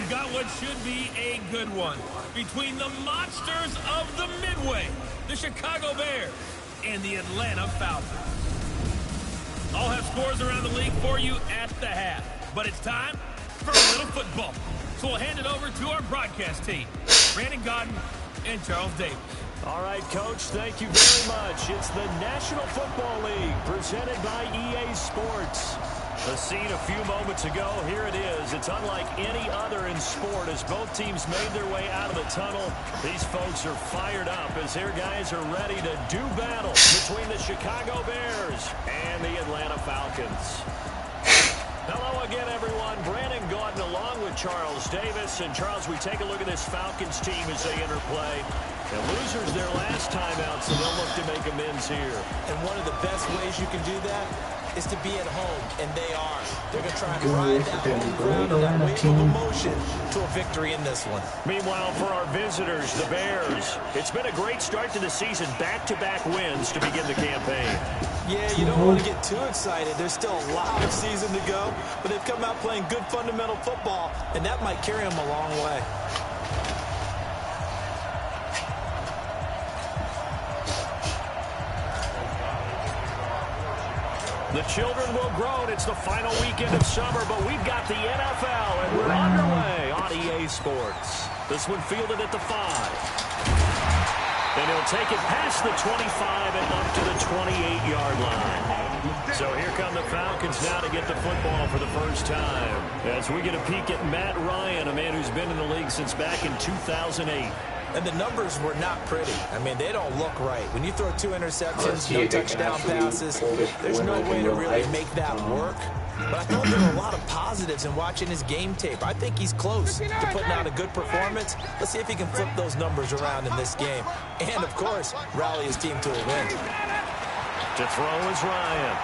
got what should be a good one between the monsters of the Midway, the Chicago Bears, and the Atlanta Falcons. I'll have scores around the league for you at the half, but it's time for a little football. So we'll hand it over to our broadcast team, Brandon Gaudin and Charles Davis. All right, Coach, thank you very much. It's the National Football League presented by EA Sports. The scene a few moments ago, here it is. It's unlike any other in sport as both teams made their way out of the tunnel. These folks are fired up as their guys are ready to do battle between the Chicago Bears and the Atlanta Falcons. Hello again, everyone. Brandon Gaudin along with Charles Davis. And, Charles, we take a look at this Falcons team as they interplay. The losers their last time out, so they'll look to make amends here. And one of the best ways you can do that is to be at home, and they are. They're going to try and ride that home ground and that wave of emotion to a victory in this one. Meanwhile, for our visitors, the Bears, it's been a great start to the season. Back-to-back wins to begin the campaign. Yeah, you don't want to get too excited. There's still a lot of season to go, but they've come out playing good fundamental football, and that might carry them a long way. The children will grow, and it's the final weekend of summer, but we've got the NFL, and we're underway on EA Sports. This one fielded at the 5. And he'll take it past the 25 and up to the 28-yard line. So here come the Falcons now to get the football for the first time. As we get a peek at Matt Ryan, a man who's been in the league since back in 2008. And the numbers were not pretty. I mean, they don't look right. When you throw 2 interceptions, no touchdown passes, there's no way to really make that work. But I thought there were a lot of positives in watching his game tape. I think he's close to putting out a good performance. Let's see if he can flip those numbers around in this game. And, of course, rally his team to a win. To throw is Ryan.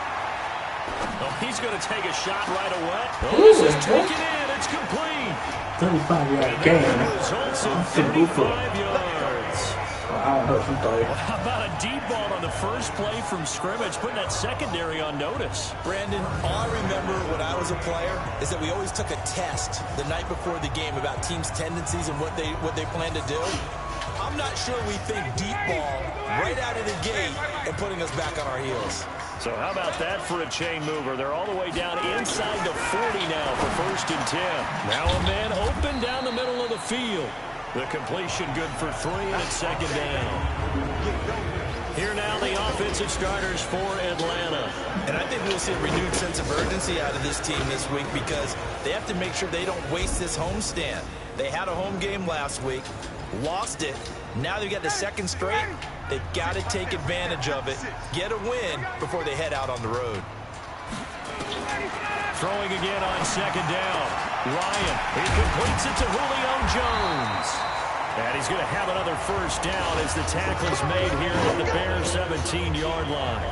Oh, he's going to take a shot right away. Oh, this is taken in. It's complete. 35-yard gain. Results in 35 yards. How about a deep ball on the first play from scrimmage, putting that secondary on notice? Brandon, all I remember when I was a player is that we always took a test the night before the game about teams' tendencies and what they plan to do. I'm not sure we think deep ball right out of the gate and putting us back on our heels. So how about that for a chain mover? They're all the way down inside the 40 now for 1st and 10. Now a man open down the middle of the field. The completion good for 3, and it's 2nd down. Here now the offensive starters for Atlanta. And I think we'll see a renewed sense of urgency out of this team this week because they have to make sure they don't waste this homestand. They had a home game last week, lost it. Now they've got the 2nd straight. They've got to take advantage of it, get a win before they head out on the road. Throwing again on 2nd down. Ryan, he completes it to Julio Jones. And he's going to have another 1st down as the tackle's made here at the Bears' 17-yard line.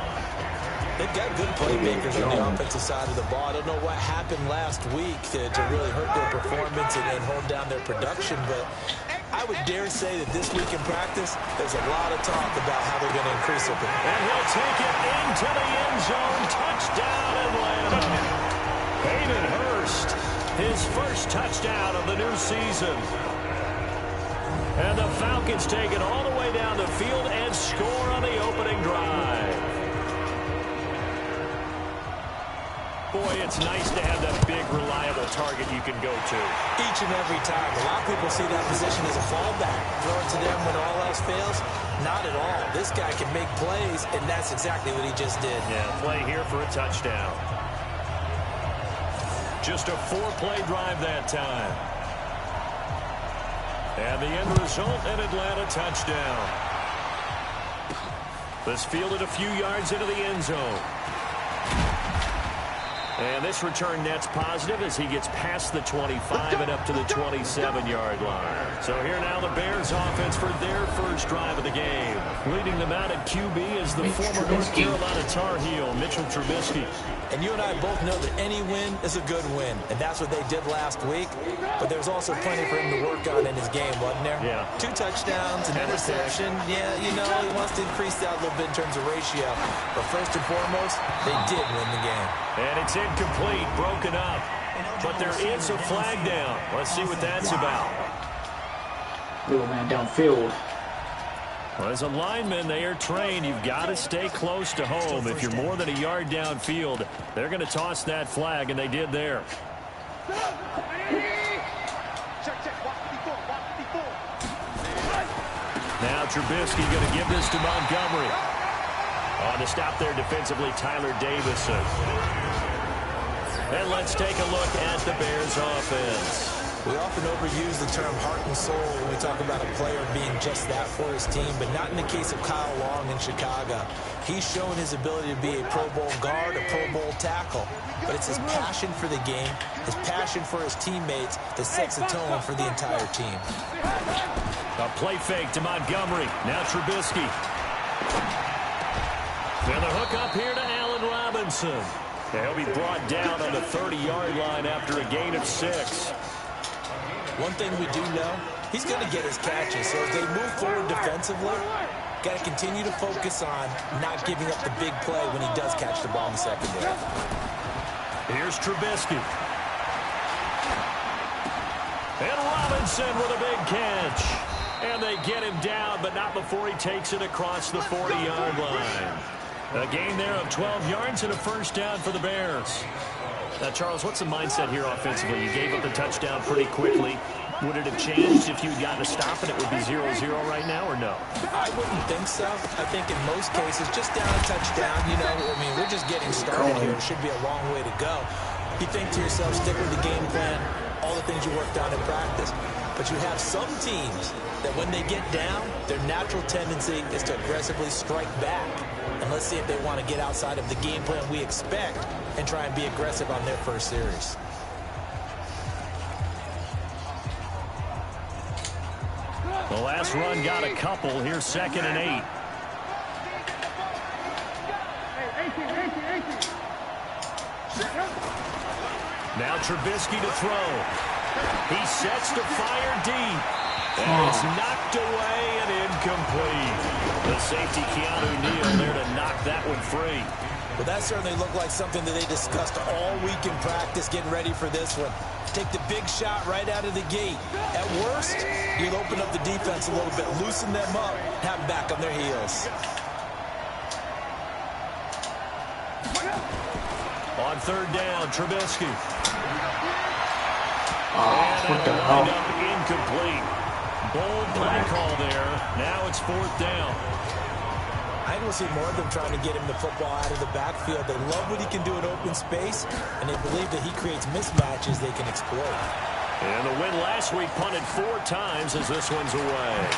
They've got good playmakers on the offensive side of the ball. I don't know what happened last week to really hurt their performance and hold down their production, but I would dare say that this week in practice, there's a lot of talk about how they're going to increase their performance. And he'll take it into the end zone. Touchdown, Atlanta. Hayden Hurst, his first touchdown of the new season. And the Falcons take it all the way down the field and score on the opening drive. Boy, it's nice to have that big, reliable target you can go to. Each and every time. A lot of people see that position as a fallback. Throw it to them when all else fails. Not at all. This guy can make plays, and that's exactly what he just did. Yeah, play here for a touchdown. Just a 4-play drive that time. And the end result, an Atlanta touchdown. This fielded a few yards into the end zone. And this return net's positive as he gets past the 25 and up to the 27-yard line. So here now the Bears offense for their first drive of the game. Leading them out at QB is the former North Carolina Tar Heel, Mitchell Trubisky. And you and I both know that any win is a good win, and that's what they did last week. But there's also plenty for him to work on in his game, wasn't there? Yeah. 2 touchdowns, an interception. Yeah, you know, he wants to increase that a little bit in terms of ratio. But first and foremost, they did win the game. And it's incomplete, broken up. But there is a flag down. Let's see what that's about. Little man downfield. Well, as a lineman, they are trained. You've got to stay close to home. If you're more than a yard downfield, they're going to toss that flag, and they did there. Now Trubisky going to give this to Montgomery. On to stop there defensively, Tyler Davison. And let's take a look at the Bears offense. We often overuse the term heart and soul when we talk about a player being just that for his team, but not in the case of Kyle Long in Chicago. He's shown his ability to be a Pro Bowl guard, a Pro Bowl tackle, but it's his passion for the game, his passion for his teammates that sets the tone for the entire team. A play fake to Montgomery. Now Trubisky. And the hook up here to Allen Robinson. He'll be brought down on the 30-yard line after a gain of 6. One thing we do know, he's going to get his catches. So as they move forward defensively, got to continue to focus on not giving up the big play when he does catch the ball in the secondary. Here's Trubisky. And Robinson with a big catch. And they get him down, but not before he takes it across the 40-yard line. A gain there of 12 yards and a first down for the Bears. Now, Charles, what's the mindset here offensively? You gave up the touchdown pretty quickly. Would it have changed if you had gotten a stop and it would be 0-0 right now, or no? I wouldn't think so. I think in most cases, just down a touchdown, you know, I mean, we're just getting started here. It should be a long way to go. You think to yourself, stick with the game plan, all the things you worked on in practice. But you have some teams that when they get down, their natural tendency is to aggressively strike back. And let's see if they want to get outside of the game plan we expect and try and be aggressive on their first series. The last run got a couple. Here's 2nd and 8. Now Trubisky to throw. He sets to fire deep. And it's knocked away and incomplete. The safety, Keanu Neal, there to knock that one free. Well, that certainly looked like something that they discussed all week in practice, getting ready for this one. Take the big shot right out of the gate. At worst, you'll open up the defense a little bit, loosen them up, have them back on their heels. On 3rd down, Trubisky. What the hell? Incomplete. Bold play call there. Now it's 4th down. I will see more of them trying to get him the football out of the backfield. They love what he can do in open space, and they believe that he creates mismatches they can exploit. And the win last week punted 4 times as this one's away.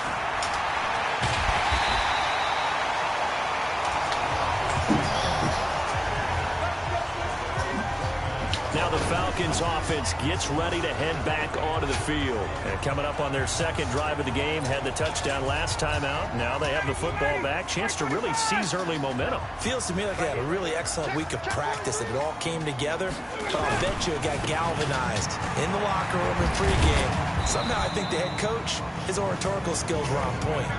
Now the Falcons offense gets ready to head back onto the field. And coming up on their 2nd drive of the game, had the touchdown last time out. Now they have the football back. Chance to really seize early momentum. Feels to me like they had a really excellent week of practice, and it all came together. But I'll bet you it got galvanized in the locker room in pregame. Somehow I think the head coach, his oratorical skills were on point.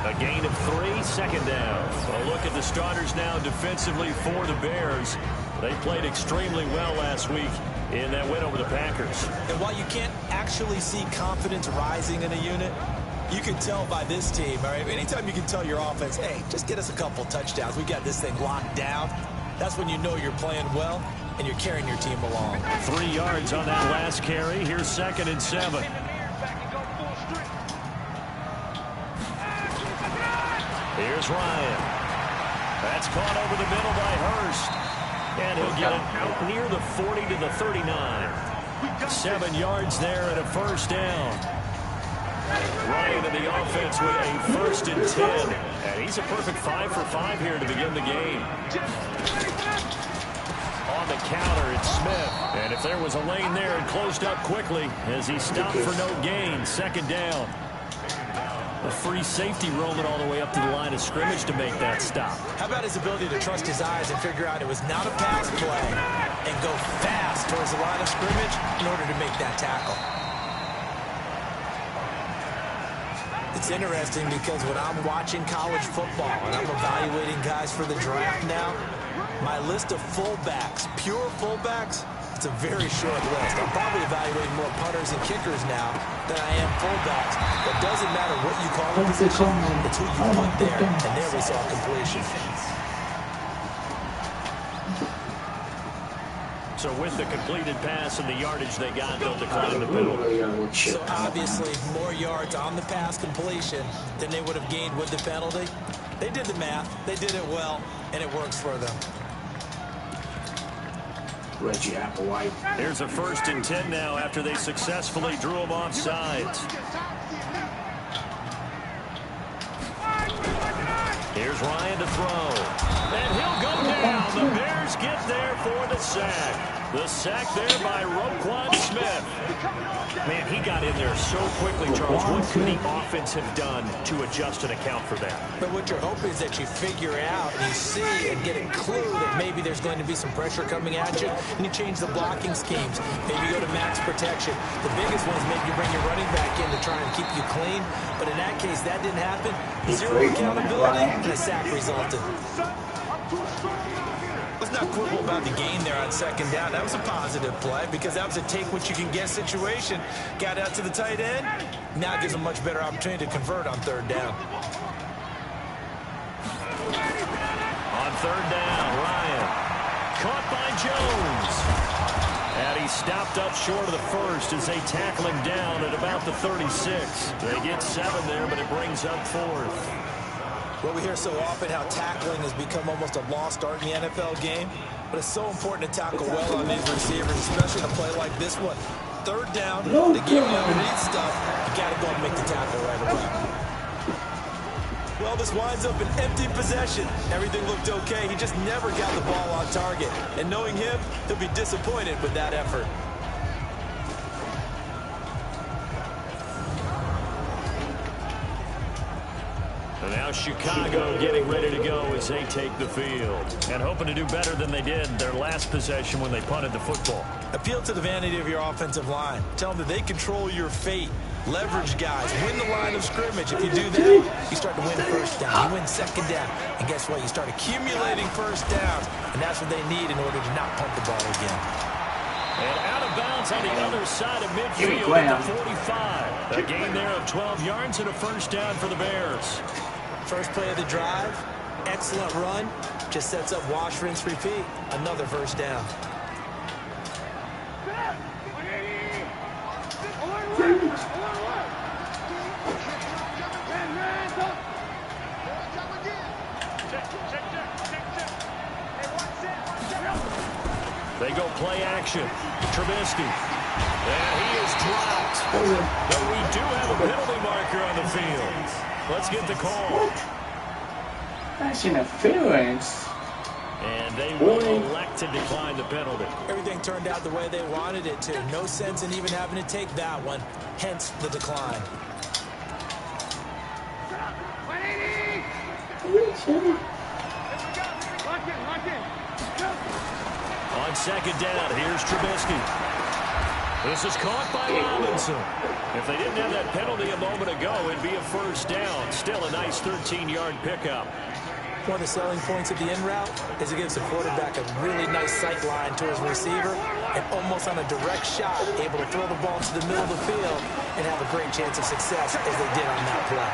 A gain of 3, 2nd down. A look at the starters now defensively for the Bears. They played extremely well last week in that win over the Packers. And while you can't actually see confidence rising in a unit, you can tell by this team, all right? Anytime you can tell your offense, hey, just get us a couple touchdowns. We got this thing locked down. That's when you know you're playing well and you're carrying your team along. 3 yards on that last carry. Here's 2nd and 7. Here's Ryan. That's caught over the middle by Hurst. And he'll get it out near the 40 to the 39. 7 yards there and a first down. Ryan and the offense with a 1st and 10. And he's a perfect 5 for 5 here to begin the game. On the counter, it's Smith. And if there was a lane there, it closed up quickly as he stopped for no gain. 2nd down. A free safety rolling all the way up to the line of scrimmage to make that stop. How about his ability to trust his eyes and figure out it was not a pass play and go fast towards the line of scrimmage in order to make that tackle? It's interesting because when I'm watching college football and I'm evaluating guys for the draft now, my list of fullbacks, pure fullbacks, It's a very short list. I'm probably evaluating more punters and kickers now than I am fullbacks. It doesn't matter what you call the position. It's who you put there. And there we saw completion. So with the completed pass and the yardage they got, they'll decline the penalty. So obviously more yards on the pass completion than they would have gained with the penalty. They did the math. They did it well, and it works for them. Reggie Applewhite. Here's a 1st and 10 now after they successfully drew him off sides. Here's Ryan to throw. And he'll go down. The Bears get there for the sack. The sack there by Roquan Smith. Man, he got in there so quickly, Charles. What could the offense have done to adjust and account for that? But what you're hoping is that you figure out and you see and get a clue that maybe there's going to be some pressure coming at you, and you change the blocking schemes. Maybe you go to max protection. The biggest one is maybe you bring your running back in to try and keep you clean. But in that case, that didn't happen. Zero accountability, and a sack resulted. Let's not quibble about the gain there on 2nd down. That was a positive play because that was a take-what-you-can-get situation. Got out to the tight end. Now it gives them a much better opportunity to convert on 3rd down. On 3rd down, Ryan. Caught by Jones. And he stopped up short of the 1st as they tackle him down at about the 36. They get 7 there, but it brings up 4th. Well, we hear so often how tackling has become almost a lost art in the NFL game, but it's so important to tackle well on these receivers, especially in a play like this one. 3rd down, they give you underneath stuff, you got to go and make the tackle right away. Well, this winds up an empty possession. Everything looked okay. He just never got the ball on target. And knowing him, he'll be disappointed with that effort. And now Chicago getting ready to go as they take the field. And hoping to do better than they did their last possession when they punted the football. Appeal to the vanity of your offensive line. Tell them that they control your fate. Leverage guys. Win the line of scrimmage. If you do that, you start to win 1st down. You win 2nd down. And guess what? You start accumulating 1st downs. And that's what they need in order to not punt the ball again. And out of bounds on the other side of midfield at the 45. A gain there of 12 yards and a 1st down for the Bears. First play of the drive, excellent run, just sets up wash, rinse, repeat. Another 1st down. They go play action. Trubisky. And he is dropped. But we do have a penalty marker on the field. Let's get the call. That's interference. And they will elect to decline the penalty. Everything turned out the way they wanted it to. No sense in even having to take that one. Hence the decline. On 2nd down, here's Trubisky. This is caught by Robinson. If they didn't have that penalty a moment ago, it'd be a 1st down. Still a nice 13-yard pickup. One of the selling points of the in route is it gives the quarterback a really nice sight line to his receiver and almost on a direct shot, able to throw the ball to the middle of the field and have a great chance of success as they did on that play.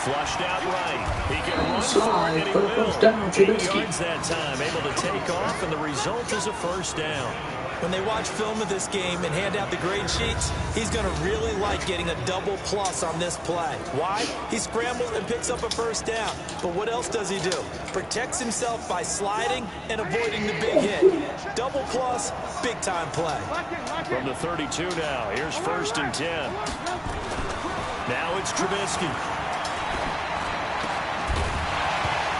Flushed out right. He can run for it, and he will. 8 yards that time, able to take off, and the result is a 1st down. When they watch film of this game and hand out the grade sheets, he's going to really like getting a double plus on this play. Why? He scrambles and picks up a 1st down. But what else does he do? Protects himself by sliding and avoiding the big hit. Double plus, big time play. From the 32 now, here's 1st and 10. Now it's Trubisky.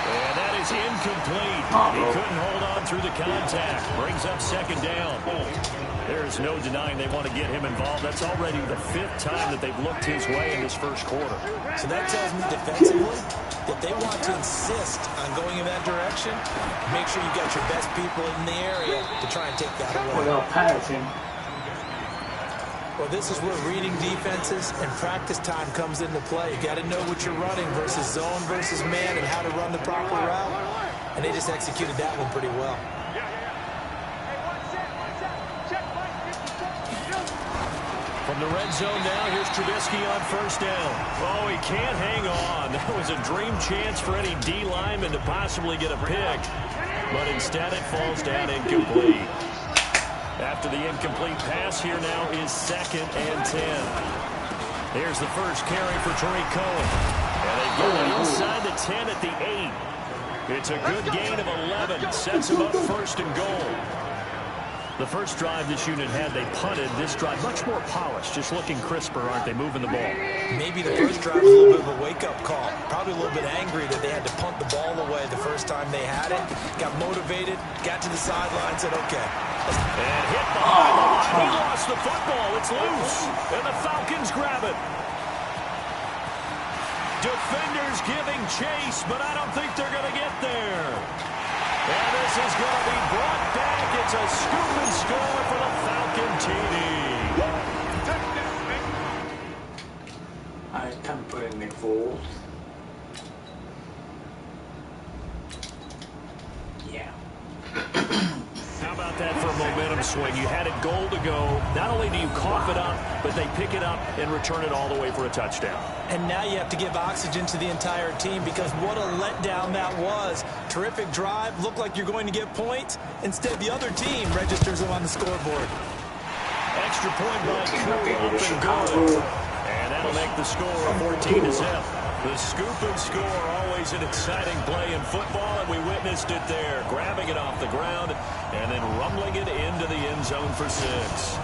And that is incomplete. He couldn't hold on through the contact. Brings up 2nd down. There's no denying they want to get him involved. That's already the 5th time that they've looked his way in this 1st quarter. So that tells me defensively that they want to insist on going in that direction. Make sure you got your best people in the area to try and take that away. Well, this is where reading defenses and practice time comes into play. You got to know what you're running versus zone versus man and how to run the proper route. And they just executed that one pretty well. the red zone now, here's Trubisky on first down. Oh, he can't hang on. That was a dream chance for any D lineman to possibly get a pick. But instead it falls down incomplete. After the incomplete pass, here now is 2nd and 10. Here's the first carry for Tariq Cohen. And they get it inside the 10 at the 8. It's a good gain of 11. Sets him up 1st and goal. The first drive this unit had, they punted. This drive, much more polished, just looking crisper, aren't they, moving the ball? Maybe the first drive was a little bit of a wake-up call. Probably a little bit angry that they had to punt the ball away the first time they had it. Got motivated, got to the sideline, said, okay. And hit behind the line. He lost the football. It's loose. And the Falcons grab it. Defenders giving chase, but I don't think they're going to get there. And this is going to be brought back. It's a scoop and score for the Falcon TD. I can't put in Nick Foles. Yeah. How about that for a momentum swing? You had it goal to go. Not only do you cough it up, but they pick it up and return it all the way for a touchdown. And now you have to give oxygen to the entire team because what a letdown that was. Terrific drive. Looked like you're going to get points. Instead, the other team registers them on the scoreboard. Extra point by Cool, up and good. And that'll make the score 14-0. The scoop and score, always an exciting play in football, and we witnessed it there. Grabbing it off the ground and then rumbling it into the end zone for 6.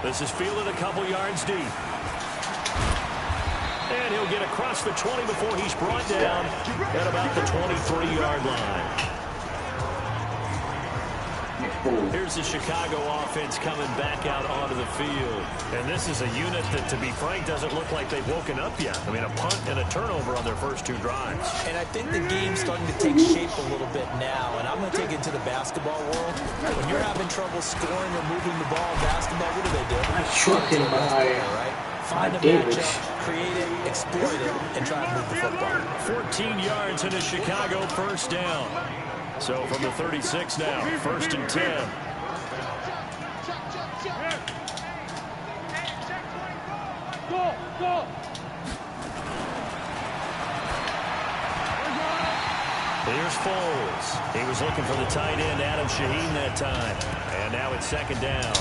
This is fielded a couple yards deep. And he'll get across the 20 before he's brought down at about the 23-yard line. Here's the Chicago offense coming back out onto the field. And this is a unit that, to be frank, doesn't look like they've woken up yet. I mean, a punt and a turnover on their first 2 drives. And I think the game's starting to take shape a little bit now. And I'm going to take it to the basketball world. When you're having trouble scoring or moving the ball in basketball, what do? I struck him by Find a matchup, create it, exploit it, and try to move the football. 14 yards in a Chicago first down. So from the 36 now, 1st and 10. Here's Foles. He was looking for the tight end, Adam Shaheen, that time. And now it's 2nd down.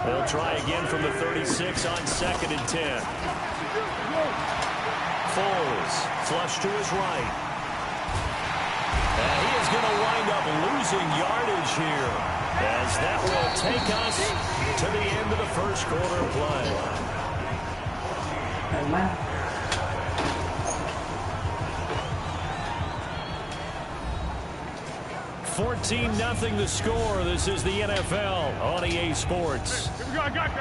They'll try again from the 36 on 2nd and 10. Foles, flush to his right. And he is going to wind up losing yardage here, as that will take us to the end of the first quarter play. 14-0 the score. This is the NFL on EA Sports. Here we go, I got you.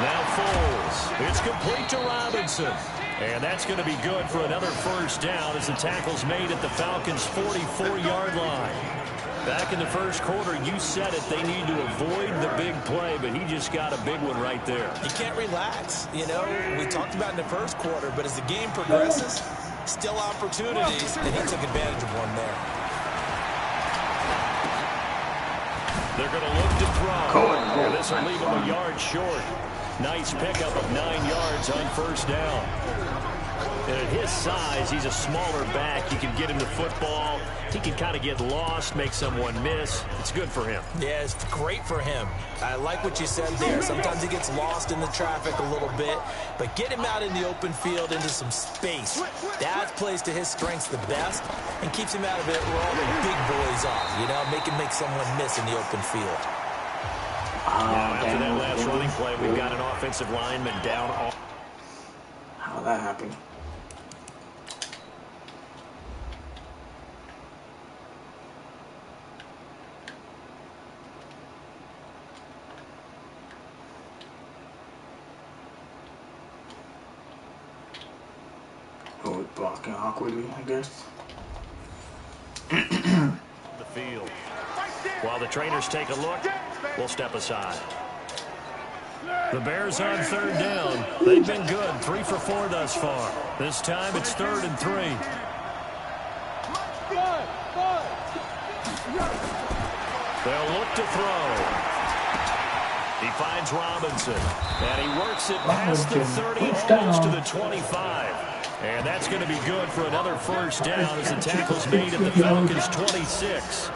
Now Foles. It's complete to Robinson. And that's going to be good for another first down as the tackle's made at the Falcons' 44-yard line. Back in the first quarter, you said it, they need to avoid the big play, but he just got a big one right there. You can't relax. You know, we talked about in the first quarter, but as the game progresses, still opportunities, and he took advantage of one there. They're going to look to throw. And this will leave him a yard short. Nice pickup of 9 yards on first down. And at his size, he's a smaller back. You can get him the football. He can kind of get lost, make someone miss. It's good for him. Yeah, it's great for him. I like what you said there. Sometimes he gets lost in the traffic a little bit, but get him out in the open field into some space. That plays to his strengths the best and keeps him out of it where all the big boys are, you know, make someone miss in the open field. Now, after that last running play, we've got an offensive lineman down. How that happened? Oh, blocking awkwardly, I guess. The field. While the trainers take a look, we'll step aside. The Bears on third down. They've been good, 3 for 4 thus far. This time it's 3rd and 3. They'll look to throw. He finds Robinson, and he works it past the 30, almost to the 25. And that's going to be good for another first down as the tackle's made at the Falcons' 26.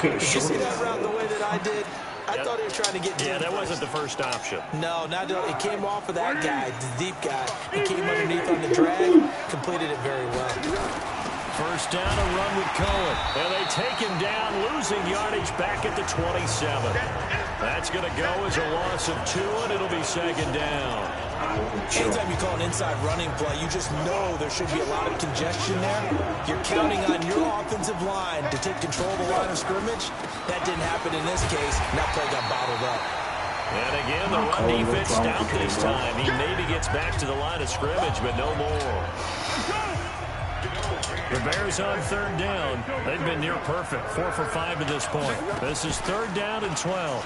Did you see that route the way that I did? I thought he was trying to get deep. Yeah, that wasn't the first option. No, it came off of that guy, the deep guy. It came underneath on the drag, completed it very well. First down, a run with Cohen. And they take him down, losing yardage back at the 27. That's going to go as a loss of 2, and it'll be second down. Anytime you call an inside running play, you just know there should be a lot of congestion there. You're counting on your offensive line to take control of the line of scrimmage. That didn't happen in this case, and that play got bottled up. And again, the run defense stout this time. He maybe gets back to the line of scrimmage, but no more. The Bears on third down. They've been near perfect, 4 for 5 at this point. This is 3rd down and 12.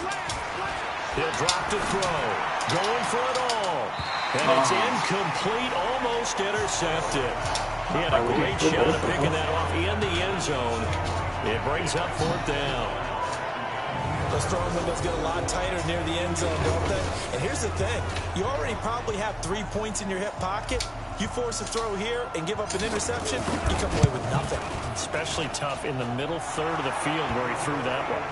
He'll drop to throw. Going for it all. And it's incomplete, almost intercepted. He had a great shot at picking that off in the end zone. It brings up 4th down. Those throwing windows get a lot tighter near the end zone, don't they? And here's the thing. You already probably have 3 points in your hip pocket. You force a throw here and give up an interception, you come away with nothing. Especially tough in the middle third of the field where he threw that one.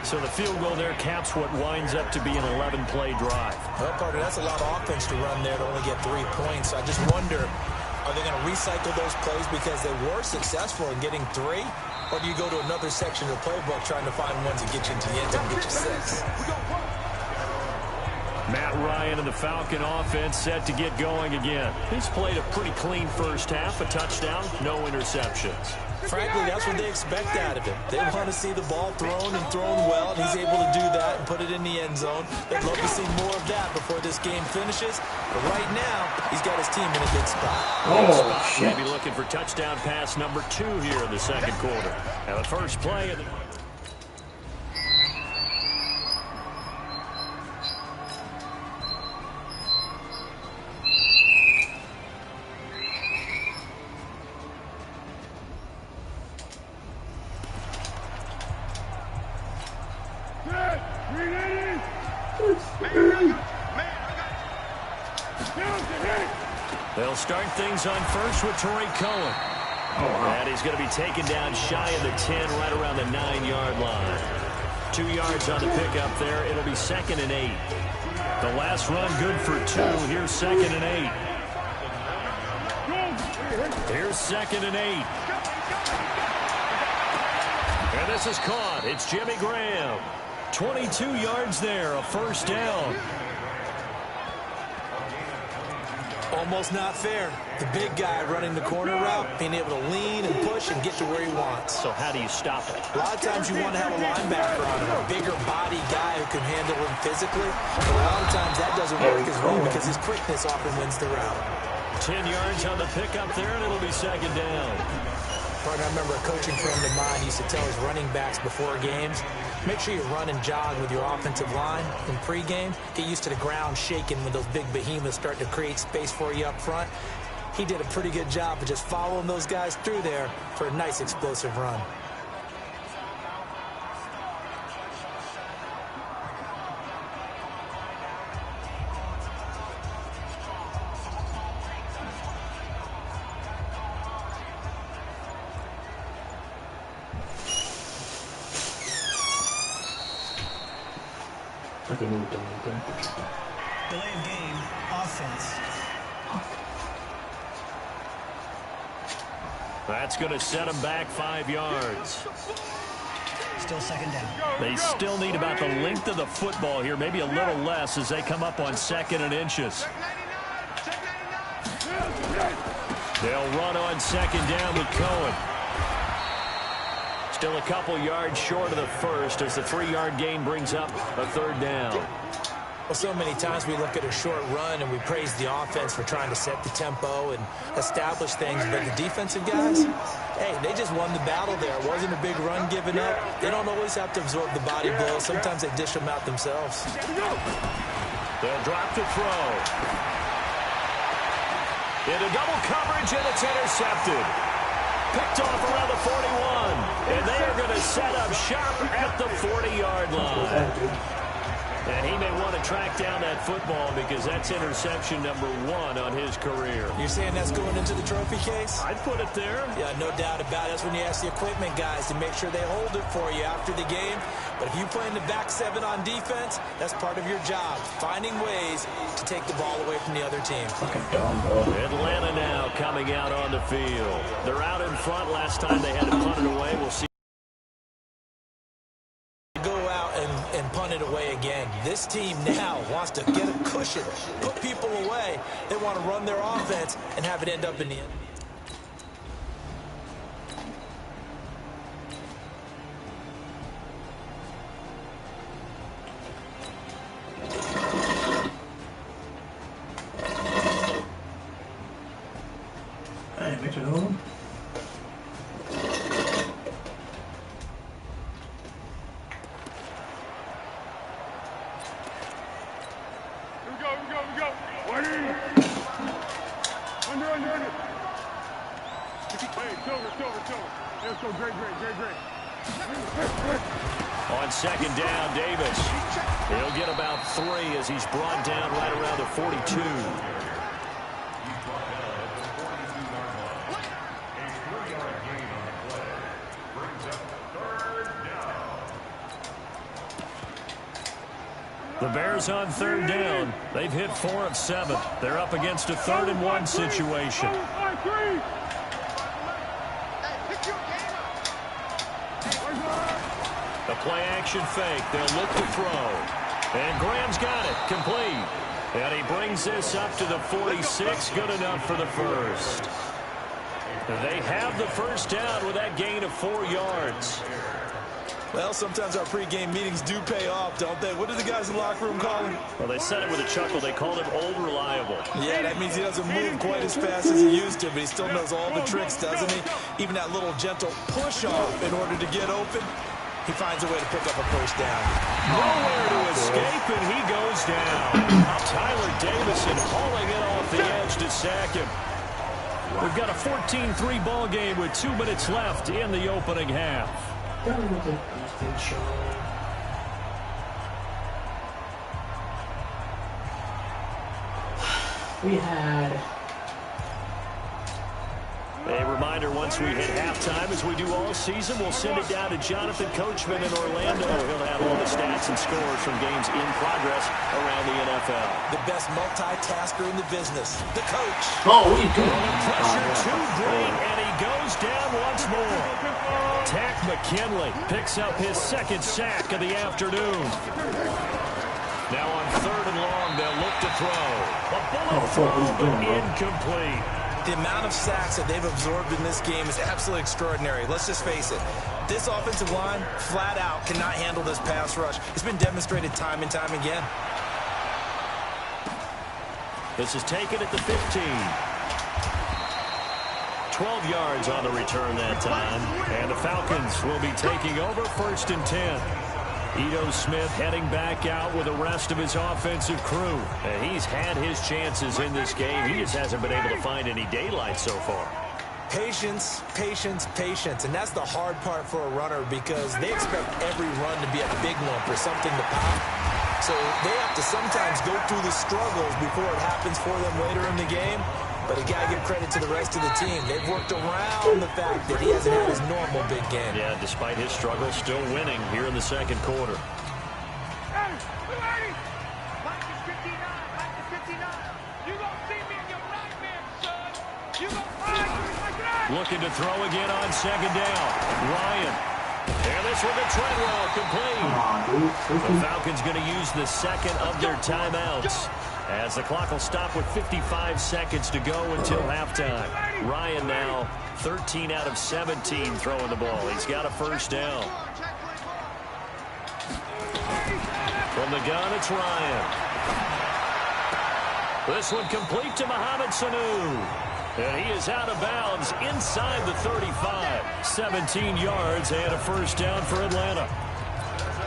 So the field goal there caps what winds up to be an 11-play drive. Well, partner, that's a lot of offense to run there to only get 3 points. I just wonder, are they going to recycle those plays because they were successful in getting 3? Or do you go to another section of the playbook trying to find ones that get you into the end zone and get you 6? Matt Ryan and the Falcon offense set to get going again. He's played a pretty clean first half, a touchdown, no interceptions. Frankly, that's what they expect out of him. They want to see the ball thrown and thrown well, and he's able to do that and put it in the end zone. They'd love to see more of that before this game finishes. But right now, he's got his team in a good spot. Oh, shit. Maybe looking for touchdown pass number 2 here in the second quarter. Now the first play of the... They'll start things on first with Tariq Cohen. And he's going to be taken down shy of the 10, right around the 9-yard line. 2 yards on the pickup there. It'll be 2nd and 8. The last run good for 2. Here's 2nd and 8. Here's 2nd and 8. And this is caught. It's Jimmy Graham. 22 yards there, a first down. Almost not fair. The big guy running the corner route, being able to lean and push and get to where he wants. So how do you stop it? A lot of times you want to have a linebacker on him, a bigger body guy who can handle him physically. But a lot of times that doesn't work as well because his quickness often wins the route. 10 yards on the pickup there, and it'll be 2nd down. Partner, I remember a coaching friend of mine used to tell his running backs before games, make sure you run and jog with your offensive line in pregame. Get used to the ground shaking when those big behemoths start to create space for you up front. He did a pretty good job of just following those guys through there for a nice explosive run. Delay of game, offense. That's going to set them back 5 yards. Still 2nd down. They still need about the length of the football here, maybe a little less as they come up on 2nd and inches. They'll run on 2nd down with Cohen. Still a couple yards short of the first as the 3-yard gain brings up a 3rd down. Well, so many times we look at a short run and we praise the offense for trying to set the tempo and establish things, but the defensive guys, hey, they just won the battle there. It wasn't a big run given up. They don't always have to absorb the body blows. Sometimes they dish them out themselves. They'll drop the throw. Into double coverage, and it's intercepted. Picked off around the 41, and they are going to set up shop at the 40-yard line. And he may want to track down that football because that's interception number 1 on his career. You're saying that's going into the trophy case? I'd put it there. Yeah, no doubt about it. That's when you ask the equipment guys to make sure they hold it for you after the game. But if you play in the back 7 on defense, that's part of your job, finding ways to take the ball away from the other team. Atlanta now coming out on the field. They're out in front. Last time they had to punt it away. We'll see. And punt it away again. This team now wants to get a cushion, put people away. They want to run their offense and have it end up in the end. Hey, make it home. On second down, Davis. He'll get about 3 as he's brought down right around the 42. The Bears on third down. They've hit 4 of 7. They're up against a 3rd and 1 situation. The play action fake. They'll look to throw. And Graham's got it. Complete. And he brings this up to the 46. Good enough for the first. They have the first down with that gain of 4 yards. Well, sometimes our pregame meetings do pay off, don't they? What do the guys in the locker room call him? Well, they said it with a chuckle. They called him Old Reliable. Yeah, that means he doesn't move quite as fast as he used to, but he still knows all the tricks, doesn't he? Even that little gentle push-off in order to get open. He finds a way to pick up a first down. Nowhere to escape, and he goes down. Tyler Davison hauling it off the edge to sack him. We've got a 14-3 ball game with 2 minutes left in the opening half. We had a reminder, once we hit halftime, as we do all season, we'll send it down to Jonathan Coachman in Orlando. He'll have all the stats and scores from games in progress around the NFL. The best multitasker in the business, the coach. Oh, what are you doing? Pressure too great, and he goes down once more. Tack McKinley picks up his 2nd sack of the afternoon. Now on 3rd and long, they'll look to throw. A bullet throw, but incomplete. The amount of sacks that they've absorbed in this game is absolutely extraordinary. Let's just face it. This offensive line, flat out, cannot handle this pass rush. It's been demonstrated time and time again. This is taken at the 15. 12 yards on the return that time. And the Falcons will be taking over 1st and 10. Ito Smith heading back out with the rest of his offensive crew. And he's had his chances in this game. He just hasn't been able to find any daylight so far. Patience, patience, patience. And that's the hard part for a runner because they expect every run to be a big one for something to pop. So they have to sometimes go through the struggles before it happens for them later in the game. But you got to give credit to the rest of the team. They've worked around the fact that he hasn't had his normal big game. Yeah, despite his struggles, still winning here in the 2nd quarter. Looking to throw again on 2nd down. Ryan. And this one to Treadwell, complete. The Falcons going to use the 2nd of their timeouts, as the clock will stop with 55 seconds to go until halftime. Ryan now 13 out of 17 throwing the ball. He's got a first down. From the gun, it's Ryan. This one complete to Mohamed Sanu. And he is out of bounds inside the 35. 17 yards and a first down for Atlanta.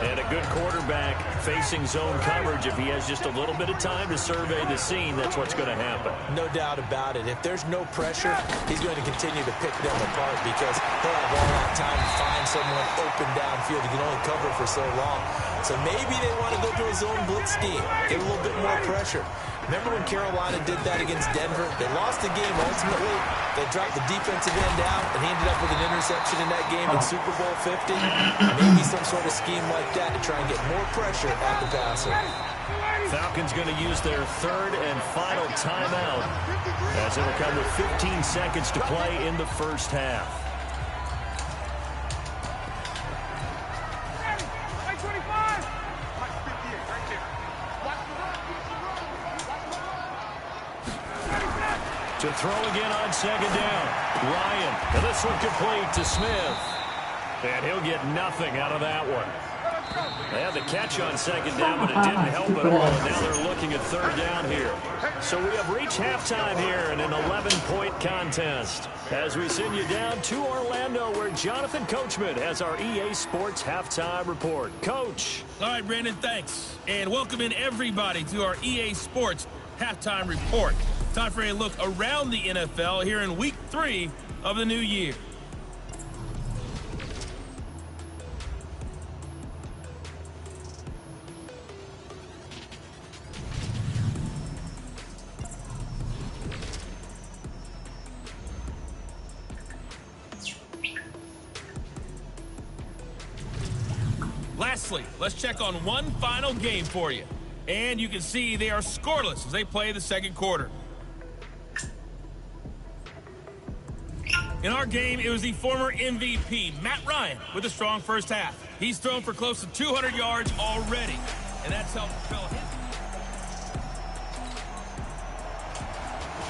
And a good quarterback facing zone coverage. If he has just a little bit of time to survey the scene, that's what's going to happen. No doubt about it. If there's no pressure, he's going to continue to pick them apart because he'll have all that time to find someone open downfield. He can only cover for so long. So maybe they want to go to a zone blitz scheme, get a little bit more pressure. Remember when Carolina did that against Denver? They lost the game ultimately. They dropped the defensive end out, and he ended up with an interception in that game in Super Bowl 50. Maybe some sort of scheme like that to try and get more pressure at the passer. Falcons going to use their third and final timeout as it'll come with 15 seconds to play in the first half. To throw again on second down. Ryan, and this one complete to Smith. And he'll get nothing out of that one. They had the catch on second down, but it didn't help at all. And now they're looking at third down here. So we have reached halftime here in an 11-point contest. As we send you down to Orlando, where Jonathan Coachman has our EA Sports halftime report. Coach. All right, Brandon, thanks. And welcome in everybody to our EA Sports halftime report. Time for a look around the NFL here in Week 3 of the new year. Lastly, let's check on one final game for you. And you can see they are scoreless as they play the second quarter. In our game, it was the former MVP, Matt Ryan, with a strong first half. He's thrown for close to 200 yards already, and that's helped propel him.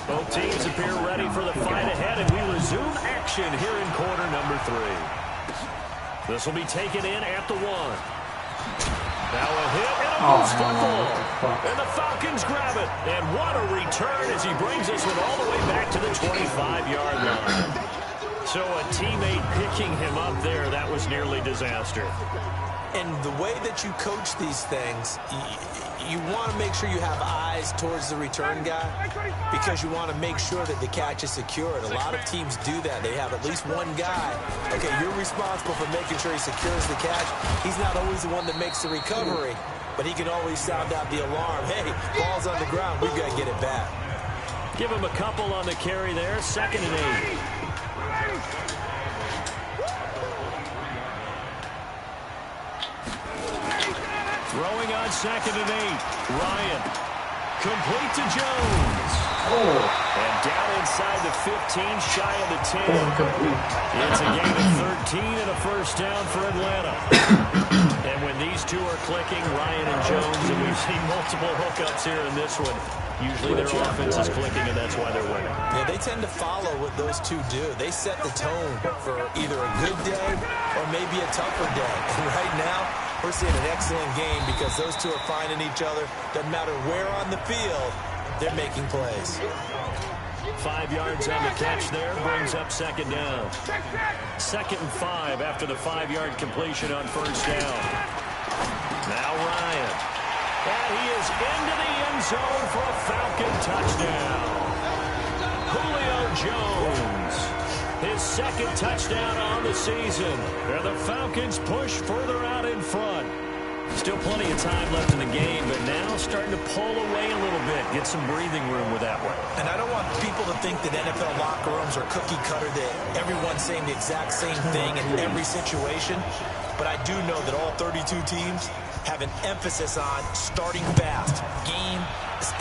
Both teams appear ready for the fight ahead, and we resume action here in quarter number 3. This will be taken in at the 1. Now a hit and a loose football. And the Falcons grab it. And what a return as he brings this one all the way back to the 25-yard line. So a teammate picking him up there, that was nearly disaster. And the way that you coach these things, you want to make sure you have eyes towards the return guy because you want to make sure that the catch is secured. A lot of teams do that. They have at least one guy. Okay, you're responsible for making sure he secures the catch. He's not always the one that makes the recovery, but he can always sound out the alarm. Hey, ball's on the ground. We've got to get it back. Give him a couple on the carry there. 2nd and 8. Throwing on 2nd and 8. Ryan. Complete to Jones. And down inside the 15, shy of the 10. It's a gain of 13 and a first down for Atlanta. And when these two are clicking, Ryan and Jones, and we've seen multiple hookups here in this one, usually their offense is clicking, and that's why they're winning. Yeah, they tend to follow what those two do. They set the tone for either a good day or maybe a tougher day. And right now, we're seeing an excellent game because those two are finding each other. Doesn't matter where on the field, they're making plays. 5 yards on the catch there, brings up 2nd down. 2nd and 5 after the 5-yard completion on first down. Now Ryan. And he is into the end zone for a Falcon touchdown. Julio Jones. His 2nd touchdown on the season. And the Falcons push further out in front. Still plenty of time left in the game, but now starting to pull away a little bit. Get some breathing room with that one. And I don't want people to think that NFL locker rooms are cookie cutter, that everyone's saying the exact same thing in every situation. But I do know that all 32 teams have an emphasis on starting fast. Game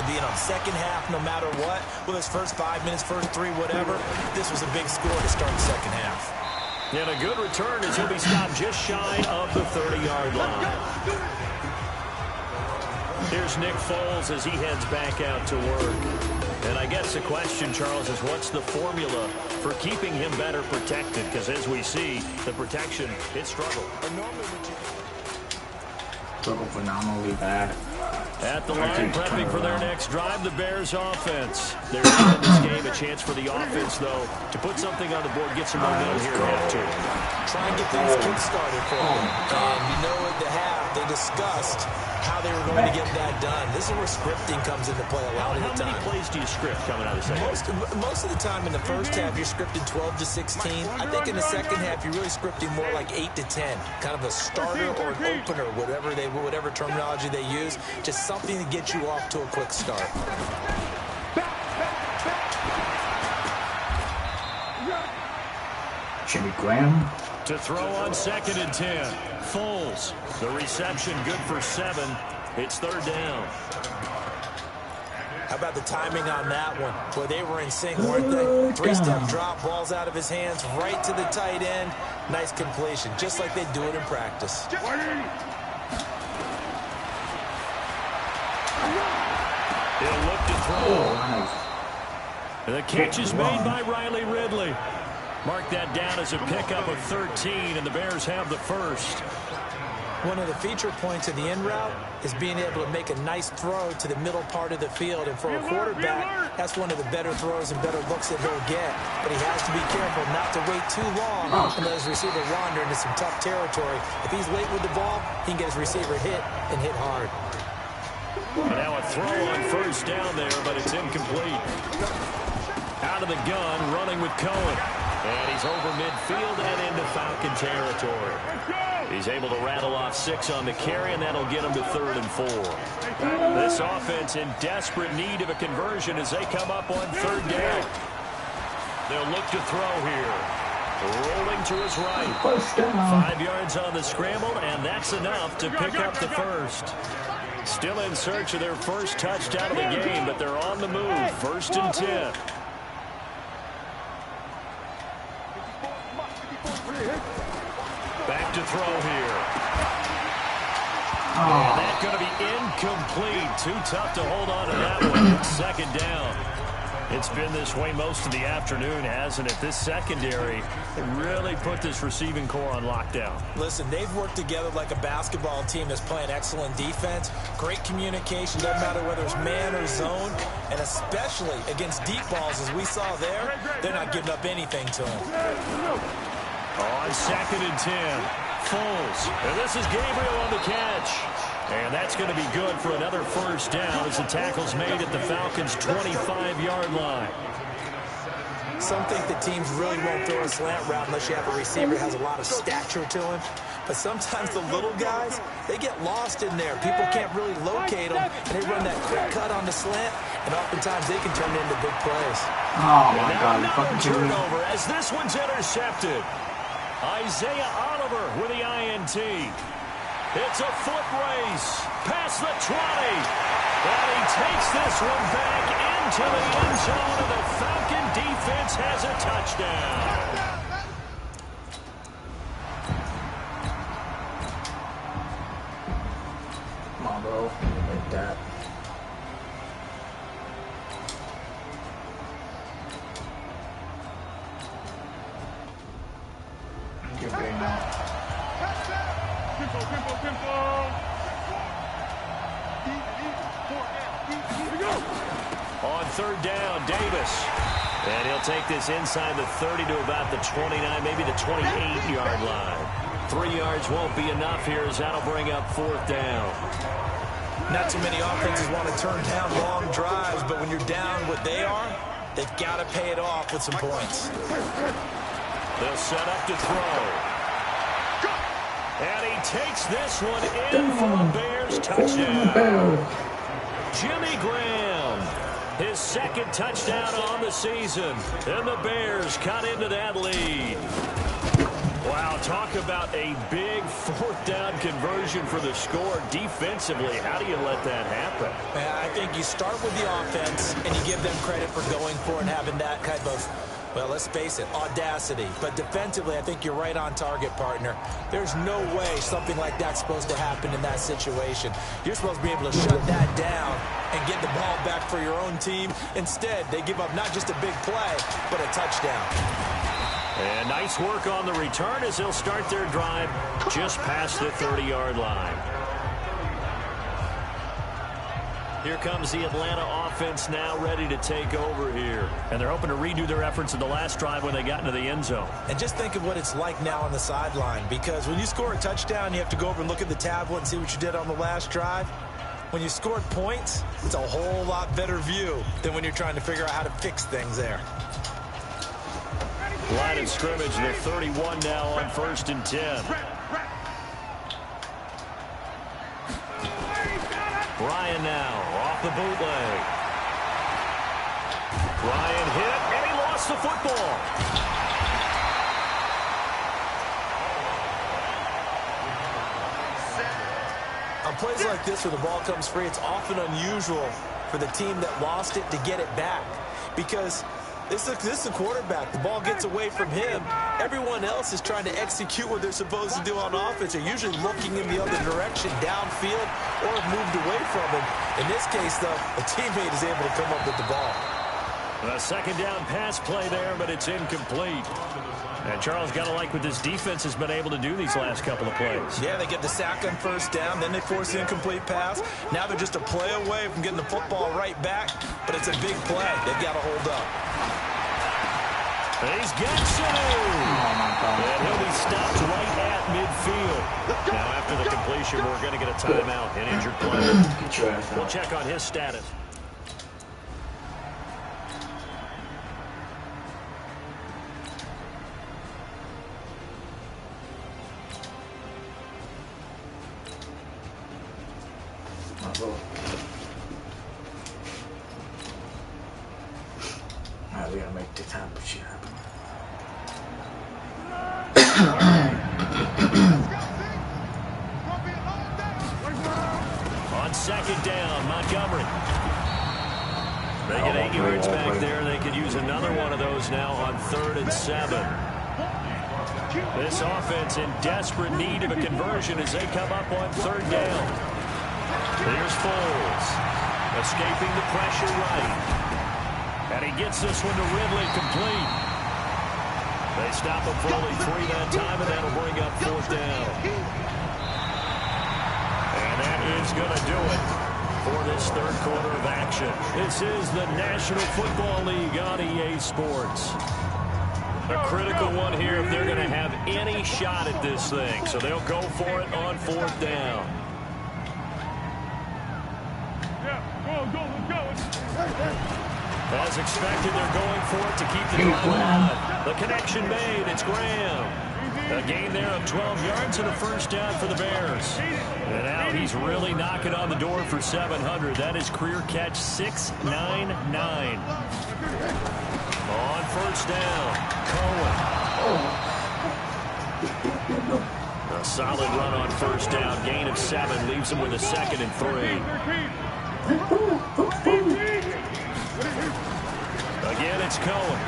being on second half no matter what. Well, his first 5 minutes, first 3, whatever. This was a big score to start the second half. And a good return as he'll be stopped just shy of the 30-yard line. Here's Nick Foles as he heads back out to work. And I guess the question, Charles, is what's the formula for keeping him better protected? Because as we see, the protection, it struggled. Struggled phenomenally bad. At the line, prepping for their next drive, the Bears offense. There's in this game a chance for the offense, though, to put something on the board, get some momentum here at half two. Try and get things kick-started for them. And you know at the half, they discussed how they were going to get that done. This is where scripting comes into play a lot of the time. How many plays do you script coming out of the second half? Most of the time in the first half, you're scripting 12 to 16. I think in the second half, you're really scripting more like 8 to 10. Kind of a starter or an opener, whatever terminology they use. Just something to get you off to a quick start. Jimmy Graham. To throw on 2nd and 10. Foles. The reception good for 7. It's 3rd down. How about the timing on that one? Boy, they were in sync, weren't they? 3-step drop, balls out of his hands, right to the tight end. Nice completion, just like they do it in practice. He'll look to throw. The catch is made by Riley Ridley. Mark that down as a pickup of 13, and the Bears have the first. One of the feature points of the in route is being able to make a nice throw to the middle part of the field. And for a quarterback, that's one of the better throws and better looks that he'll get. But he has to be careful not to wait too long and let his receiver wander into some tough territory. If he's late with the ball, he can get his receiver hit and hit hard. And now a throw on 1st down there, but it's incomplete. Out of the gun, running with Cohen. And he's over midfield and into Falcon territory. He's able to rattle off 6 on the carry, and that'll get him to 3rd and 4. This offense in desperate need of a conversion as they come up on 3rd down. They'll look to throw here. Rolling to his right. 5 yards on the scramble, and that's enough to pick up the first. Still in search of their first touchdown of the game, but they're on the move. 1st and 10. Back to throw here. And that's going to be incomplete. Too tough to hold on to that one. 2nd down. It's been this way most of the afternoon, hasn't it? This secondary really put this receiving core on lockdown. Listen, they've worked together like a basketball team that's playing excellent defense. Great communication, doesn't matter whether it's man or zone. And especially against deep balls, as we saw there, they're not giving up anything to them. On 2nd and 10, Foles. And this is Gabriel on the catch. And that's going to be good for another 1st down as the tackle's made at the Falcons' 25-yard line. Some think the teams really won't throw a slant route unless you have a receiver that has a lot of stature to him. But sometimes the little guys, they get lost in there. People can't really locate them, and they run that quick cut on the slant, and oftentimes they can turn it into big plays. Oh, my God. Another turnover as this one's intercepted. Isaiah Oliver with the INT. It's a foot race past the 20. And he takes this one back into the end zone, and the Falcon defense has a touchdown. Come on, bro. Like that. Good game now. On 3rd down, Davis. And he'll take this inside the 30 to about the 29, maybe the 28-yard line. 3 yards won't be enough here as that'll bring up 4th down. Not too many offenses want to turn down long drives, but when you're down what they are, they've got to pay it off with some points. They'll set up to throw. And he takes this one in for the Bears. Touchdown. Jimmy Graham, his 2nd touchdown on the season. And the Bears cut into that lead. Wow, talk about a big 4th down conversion for the score. Defensively, how do you let that happen? I think you start with the offense, and you give them credit for going for it and having that kind of, well, let's face it, audacity. But defensively, I think you're right on target, partner. There's no way something like that's supposed to happen in that situation. You're supposed to be able to shut that down and get the ball back for your own team. Instead, they give up not just a big play, but a touchdown. And nice work on the return as they'll start their drive just past the 30-yard line. Here comes the Atlanta offense now ready to take over here. And they're hoping to redo their efforts in the last drive when they got into the end zone. And just think of what it's like now on the sideline, because when you score a touchdown, you have to go over and look at the tablet and see what you did on the last drive. When you scored points, it's a whole lot better view than when you're trying to figure out how to fix things there. Line of scrimmage, the 31 now on 1st and 10. Ryan now off the bootleg. Ryan hit, and he lost the football. On plays like this where the ball comes free, it's often unusual for the team that lost it to get it back, because this is a quarterback. The ball gets away from him. Everyone else is trying to execute what they're supposed to do on offense. They're usually looking in the other direction, downfield, or have moved away from him. In this case, though, a teammate is able to come up with the ball. A second down pass play there, but it's incomplete. And Charles, got to like what this defense has been able to do these last couple of plays. Yeah, they get the sack on 1st down, then they force the incomplete pass. Now they're just a play away from getting the football right back, but it's a big play. They've got to hold up. He's got Sanu. And he'll be stopped right at midfield. Now, after the completion, we're going to get a timeout, an injured player. We'll check on his status. Alright, we gotta make the time of shit happen. On 2nd down, Montgomery. They get 8 yards back there. They could use another one of those now on 3rd and 7. This offense in desperate need of a conversion as they come up on 3rd down. Here's Foles, escaping the pressure right. And he gets this one to Ridley complete. They stop him for only 3 that time, and that'll bring up 4th down. And that is going to do it for this 3rd quarter of action. This is the National Football League on EA Sports. A critical one here if they're going to have any shot at this thing. So they'll go for it on 4th down. As expected, they're going for it to keep the drive alive. The connection made. It's Graham. A gain there of 12 yards and a 1st down for the Bears. And now he's really knocking on the door for 700. That is career catch 699. On 1st down, Cohen. A solid run on 1st down. Gain of 7 leaves him with a 2nd and 3. Again, it's Cohen.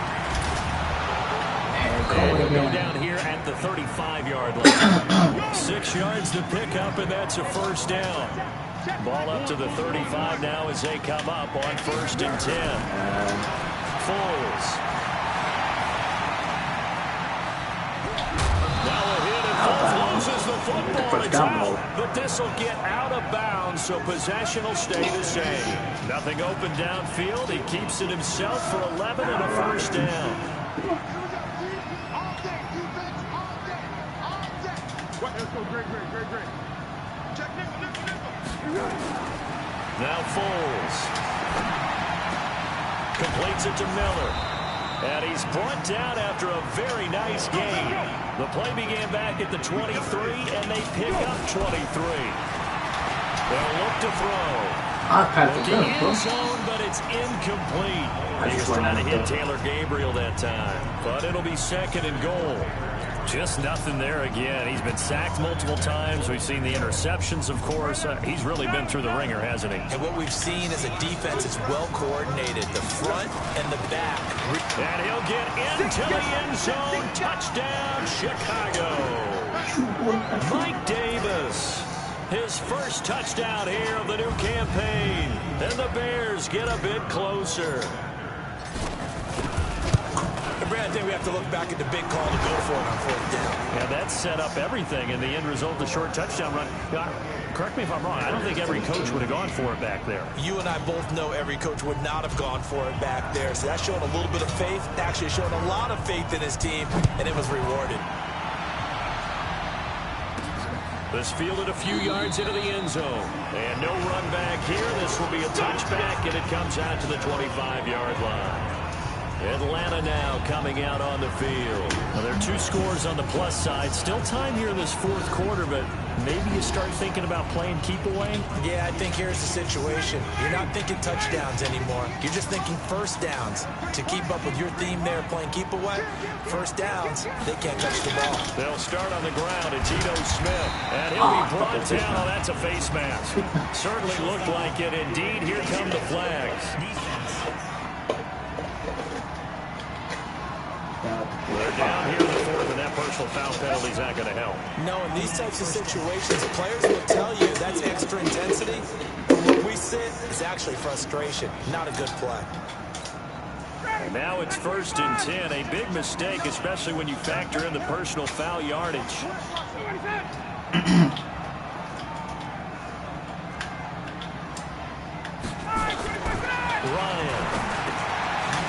And he'll go down here at the 35-yard line. 6 yards to pick up, and that's a 1st down. Ball up to the 35 now as they come up on 1st and 10. Foles. Now a hit, and Foles loses the football. It's out, but this will get out of bounds, so possession will stay the same. Nothing open downfield. He keeps it himself for 11 and a 1st down. Now Foles completes it to Miller. And he's brought down after a very nice game. The play began back at the 23, and they pick up 23. They'll look to throw. Looking in zone, but it's incomplete. He was trying to hit Taylor Gabriel that time, but it'll be 2nd and goal. Just nothing there again. He's been sacked multiple times. We've seen the interceptions, of course. He's really been through the ringer, hasn't he? And what we've seen is a defense that's well coordinated, the front and the back. And he'll get into the end zone. Touchdown, Chicago. Mike Davis, his 1st touchdown here of the new campaign. And the Bears get a bit closer. Brad, I think we have to look back at the big call to go for it on 4th down. Yeah, that set up everything, and the end result, the short touchdown run. correct me if I'm wrong, I don't think every coach would have gone for it back there. You and I both know every coach would not have gone for it back there. So that showed a little bit of faith. Actually, showed a lot of faith in his team, and it was rewarded. This fielded a few yards into the end zone. And no run back here. This will be a touchback, and it comes out to the 25-yard line. Atlanta now coming out on the field. Well, there are 2 scores on the plus side. Still time here in this fourth quarter, but maybe you start thinking about playing keep away? Yeah, I think here's the situation. You're not thinking touchdowns anymore. You're just thinking first downs. To keep up with your theme there, playing keep away, first downs, they can't touch the ball. They'll start on the ground. It's Ito Smith. And he'll be brought down. Oh, that's a face mask. Certainly looked like it. Indeed, here come the flags. They're down here in the fourth, and that personal foul penalty is not going to help. No, in these types of situations, players will tell you that's extra intensity. From where we sit, it's actually frustration. Not a good play. Now it's 1st and 10. A big mistake, especially when you factor in the personal foul yardage. Ryan.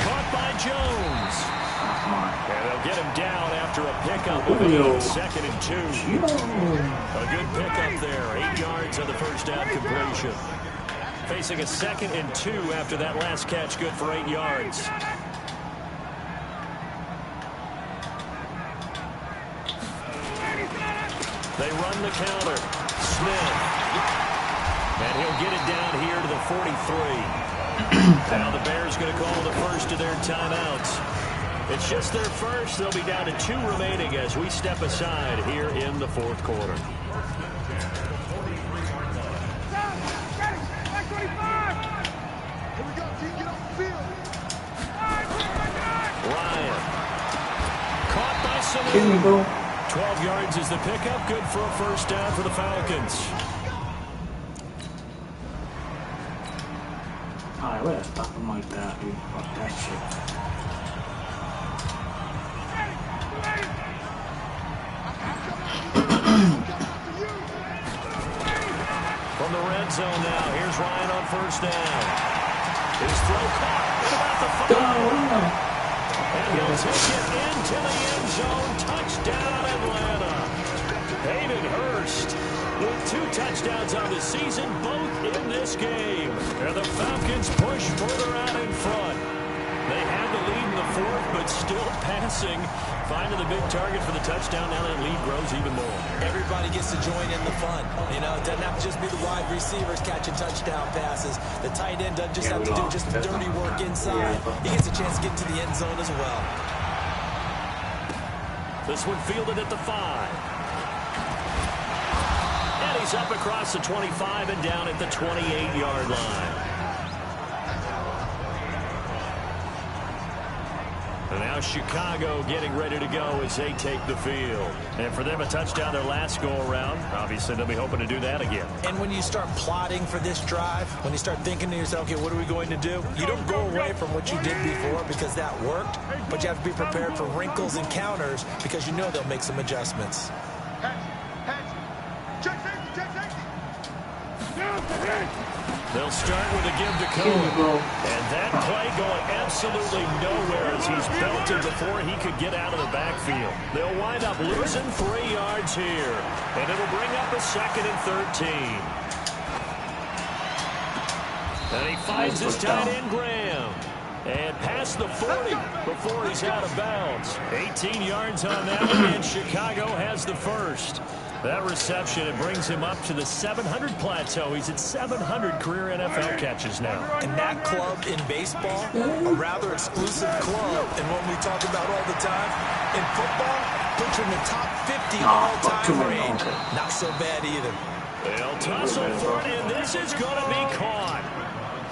Caught by Jones. And they'll get him down after a pickup of 2nd and 2. A good pickup there. 8 yards on the first down completion. Facing a 2nd and 2 after that last catch, good for 8 yards. They run the counter. Smith. And he'll get it down here to the 43. Now the Bears going to call the first of their timeouts. It's just their first. They'll be down to 2 remaining as we step aside here in the fourth quarter. Ryan. Caught by Sanu. 12 yards is the pickup. Good for a first down for the Falcons. I would have stopped him like that, dude. Fuck that shit. From the red zone now, here's Ryan on first down. His throw caught at about the 5. And he'll take it into the end zone. Touchdown, Atlanta. Hayden Hurst with 2 touchdowns on the season, both in this game. And the Falcons push further out in front. They had the lead in the fourth, but still passing. Finding the big target for the touchdown. Now that lead grows even more. Everybody gets to join in the fun. You know, it doesn't have to just be the wide receivers catching touchdown passes. The tight end doesn't just have to do just the dirty work inside. He gets a chance to get to the end zone as well. This one fielded at the 5. And he's up across the 25 and down at the 28-yard line. And now Chicago getting ready to go as they take the field. And for them, a touchdown their last go-around. Obviously, they'll be hoping to do that again. And when you start plotting for this drive, when you start thinking to yourself, okay, what are we going to do? You don't go away from what you did before because that worked, but you have to be prepared for wrinkles and counters because you know they'll make some adjustments. They'll start with a give to Cohen. And that play going absolutely nowhere as he's belted before he could get out of the backfield. They'll wind up losing 3 yards here. And it'll bring up a 2nd and 13. And he finds his tight end, Graham. And past the 40 before he's out of bounds. 18 yards on that one, and Chicago has the first. That reception, it brings him up to the 700 plateau. He's at 700 career NFL catches now. And that club in baseball, a rather exclusive club, and one we talk about all the time, in football, puts you in the top 50 all-time range. Not so bad either. They'll tussle for it, and this is going to be caught.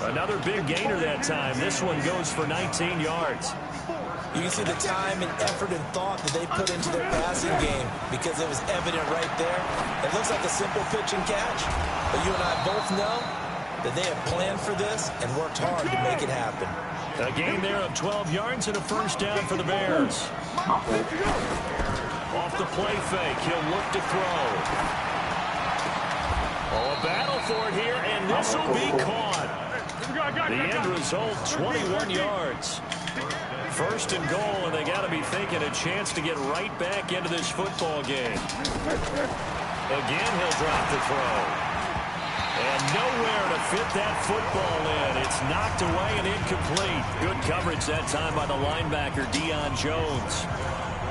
Another big gainer that time. This one goes for 19 yards. You can see the time and effort and thought that they put into their passing game because it was evident right there. It looks like a simple pitch and catch, but you and I both know that they have planned for this and worked hard to make it happen. A gain there of 12 yards and a first down for the Bears. Off the play fake, he'll look to throw. A A battle for it here, and this will be caught. The end result, 21 yards. First and goal, and they got to be thinking a chance to get right back into this football game. Again, he'll drop the throw. And nowhere to fit that football in. It's knocked away and incomplete. Good coverage that time by the linebacker, Deion Jones.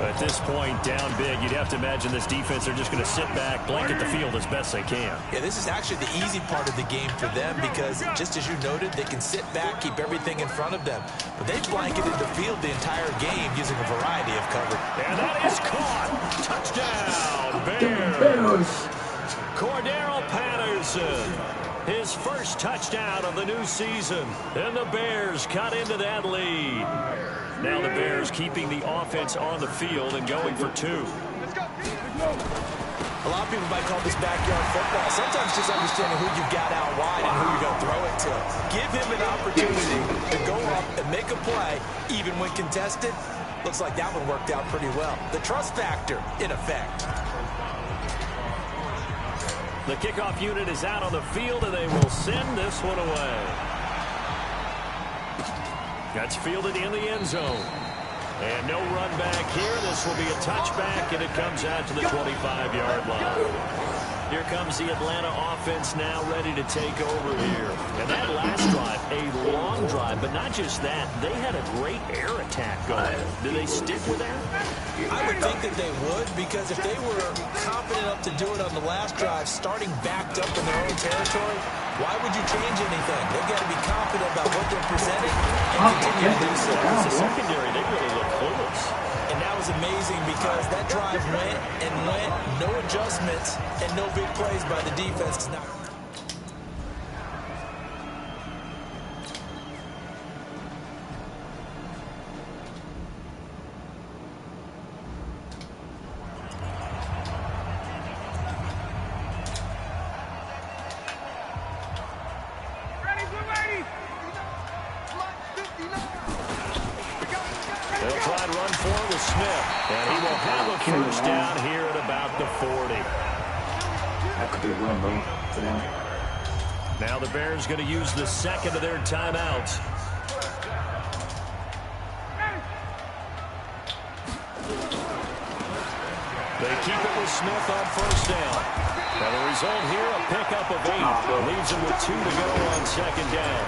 At this point, down big, you'd have to imagine this defense are just going to sit back, blanket the field as best they can. Yeah, this is actually the easy part of the game for them because, just as you noted, they can sit back, keep everything in front of them. But they blanketed the field the entire game using a variety of cover. And that is caught. Touchdown, Bears. Cordero Patterson, his first touchdown of the new season. And the Bears cut into that lead. Now the Bears keeping the offense on the field and going for 2. A lot of people might call this backyard football. Sometimes just understanding who you've got out wide and who you're going to throw it to. Give him an opportunity to go up and make a play, even when contested. Looks like that one worked out pretty well. The trust factor, in effect. The kickoff unit is out on the field, and they will send this one away. That's fielded in the end zone. And no run back here. This will be a touchback, and it comes out to the 25-yard line. Here comes the Atlanta offense now ready to take over here. And that last drive, a long drive, but not just that. They had a great air attack going. Do they stick with that? I would think that they would, because if they were confident enough to do it on the last drive, starting backed up in their own territory, why would you change anything? They've got to be confident about what they're presenting and continue to do so. As a secondary, they really look clueless. And that was amazing because that drive went and went, no adjustments, and no big plays by the defense. They'll try to run for it with Smith. And he will have a first down here at about the 40. That could be a run, bro. Now the Bears going to use the second of their timeouts. They keep it with Smith on first down. And the result here, a pickup of 8. Leaves them with 2 to go on second down.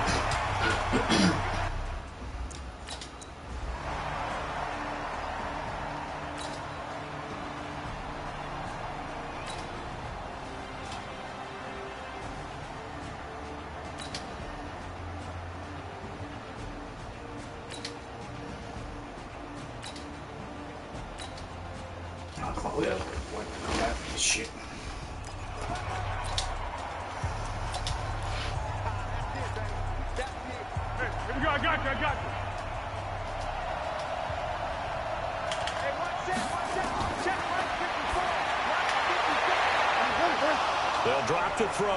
Shit. I got you. They'll drop the throw.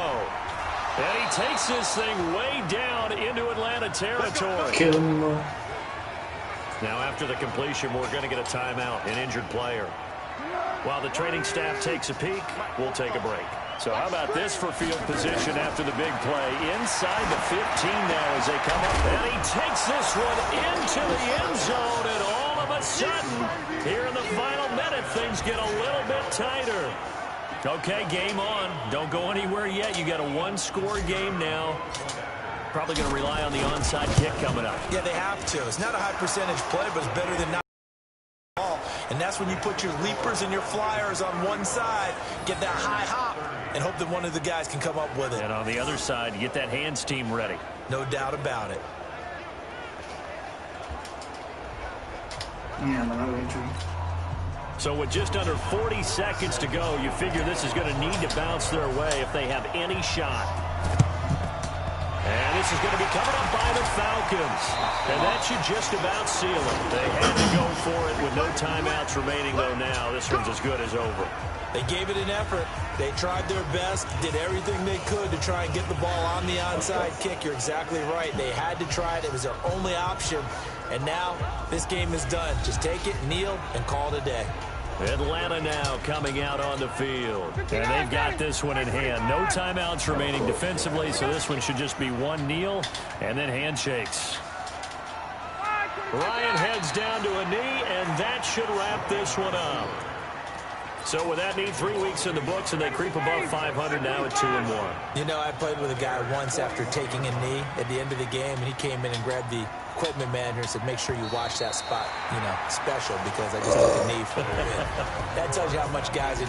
And he takes this thing way down into Atlanta territory. Kill him, bro. Now after the completion, we're going to get a timeout, an injured player. While the training staff takes a peek, we'll take a break. So how about this for field position after the big play? Inside the 15 now as they come up. And he takes this one into the end zone. And all of a sudden, here in the final minute, things get a little bit tighter. Okay, game on. Don't go anywhere yet. You got a one-score game now. Probably going to rely on the onside kick coming up. Yeah, they have to. It's not a high percentage play, but it's better than not. And that's when you put your leapers and your flyers on one side, get that high hop, and hope that one of the guys can come up with it. And on the other side, get that hands team ready. No doubt about it. Yeah, another injury. So with just under 40 seconds to go, you figure this is going to need to bounce their way if they have any shot. And this is going to be coming up by the Falcons. And that should just about seal it. They had to go for it with no timeouts remaining, though, now. This one's as good as over. They gave it an effort. They tried their best, did everything they could to try and get the ball on the onside kick. You're exactly right. They had to try it. It was their only option. And now this game is done. Just take it, kneel, and call it a day. Atlanta now coming out on the field. And they've got this one in hand. No timeouts remaining defensively, so this one should just be one kneel and then handshakes. Ryan heads down to a knee, and that should wrap this one up. So with that knee, 3 weeks in the books, and they creep above 500 now at 2-1. You know, I played with a guy once after taking a knee at the end of the game, and he came in and grabbed the equipment manager and said, make sure you watch that spot, you know, special, because I just took a knee for the win. That tells you how much guys